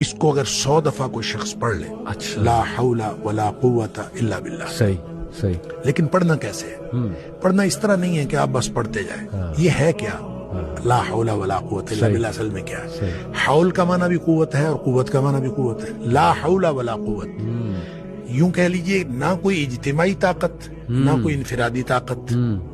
इसको अगर 100 दफा कोई शख्स पढ़ ले, अच्छा, ला हौला वला कुव्वता इल्ला बिल्लाह, सही सही। लेकिन पढ़ना कैसे है? पढ़ना इस तरह नहीं है कि आप बस पढ़ते जाए। हाँ। ये है क्या? हाँ। ला हौला वला कुव्वता इल्ला सही। बिल्लाह असल में क्या है? सही। हौल का माना भी कुव्वत है और कुव्वत का माना भी कुव्वत है। ला हौला वला कुव्वत, यूं कह लीजिए ना कोई इज्तिमाई ताकत, ना कोई इनफिरादी ताकत,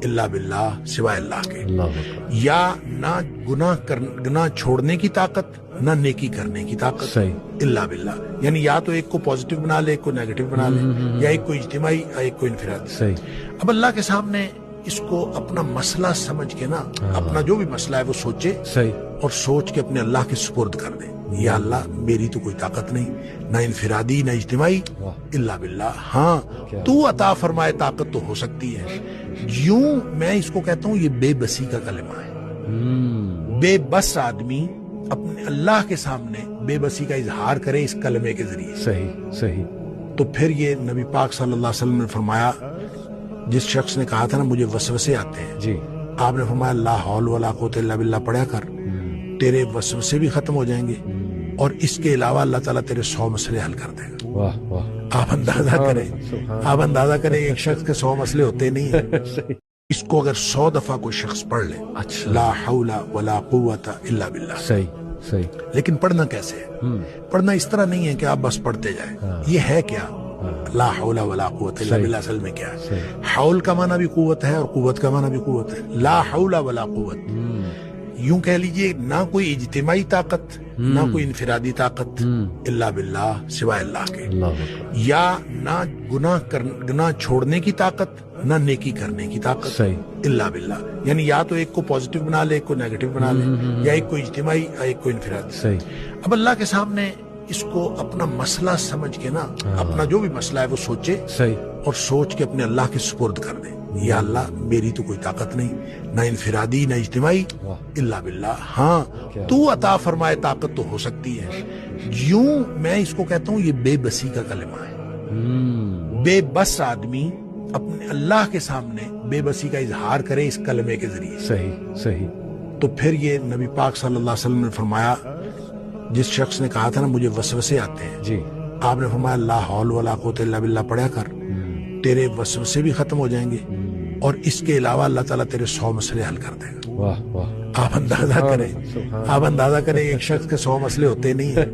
इल्ला बिल्लाह, सिवाय अल्लाह के। अल्लाह अकबर। या ना गुनाह छोड़ने की ताकत, ना नेकी करने की ताकत, सही। इल्ला बिल्लाह। यानी या तो एक को पॉजिटिव बना ले, एक को नेगेटिव बना ले, या एक को इज्तिमाई, एक को इनफिरादी। सही। अब अल्लाह के सामने इसको अपना मसला समझ के ना, अपना जो भी मसला है वो सोचे, सही। और सोच के अपने अल्लाह के सुपुर्द कर दे। या अल्लाह, मेरी तो कोई ताकत नहीं, ना इनफिरादी ना इज्तिमाई, इल्ला बिल्लाह। हाँ, तू अता फरमाए ताकत तो हो सकती है। यूं मैं इसको कहता हूं, ये बेबसी का कलमा है। बेबस आदमी अपने अल्लाह के सामने बेबसी का इजहार करे इस कलमे के जरिए। सही सही। तो फिर ये नबी पाक सल्लल्लाहु अलैहि वसल्लम ने फरमाया, जिस शख्स ने कहा था ना मुझे वसवसे आते हैं जी, आपने फरमाया ला हौल वला कुव्वता इल्ला बिल्लाह पढ़ा कर, तेरे वसवसे भी खत्म हो जाएंगे और इसके अलावा अल्लाह ताला तेरे 100 मसले हल कर देगा। वाह वाह। आप अंदाजा करें, आप अंदाजा करें, एक शख्स के 100 मसले होते नहीं है। इसको अगर 100 दफा कोई शख्स पढ़ ले, अच्छा, ला हौला वला कुव्वता इल्ला बिल्लाह, सही सही। लेकिन पढ़ना कैसे है? पढ़ना इस तरह नहीं है कि आप बस पढ़ते जाए। ये है क्या? ला हौला वला कुव्वता इल्ला बिल्लाह असल में क्या है? हौल का माना भी कुव्वत है और कुव्वत का माना भी कुव्वत है। ला हौला वला कुव्वत, यूं कह लीजिए ना कोई इज्तिमाई ताकत, ना कोई इनफिरादी ताकत, इल्ला बिल्लाह, सिवाय अल्लाह के। अल्लाह अकबर। या ना गुनाह छोड़ने की ताकत, ना नेकी करने की ताकत, सही। इल्ला बिल्लाह। यानी या तो एक को पॉजिटिव बना ले, एक को नेगेटिव बना ले, या एक को इज्तिमाई, एक को इनफिरादी। सही। अब अल्लाह के सामने इसको अपना मसला समझ के ना, अपना जो भी मसला है वो सोचे, सही। और सोच के अपने अल्लाह के सुपुर्द कर दे। या अल्लाह, मेरी तो कोई ताकत नहीं, ना इनफिरादी ना इज्तिमाई, इल्ला बिल्लाह। हाँ, तू अता फरमाए ताकत तो हो सकती है। यूं मैं इसको कहता हूं, ये बेबसी का कलमा है। बेबस आदमी अपने अल्लाह के सामने बेबसी का इजहार करे इस कलमे के जरिए। सही सही। तो फिर ये नबी पाक सल्लल्लाहु अलैहि वसल्लम ने फरमाया, जिस शख्स ने कहा था ना मुझे वसवसे आते हैं जी, आपने फरमाया ला हौल वला कुव्वता इल्ला बिल्लाह पढ़ा कर, तेरे वसवसे भी खत्म हो जाएंगे और इसके अलावा अल्लाह ताला तेरे 100 मसले हल कर देगा। वाह वाह। आप अंदाजा करें, आप अंदाजा करें, एक शख्स के 100 मसले होते नहीं है।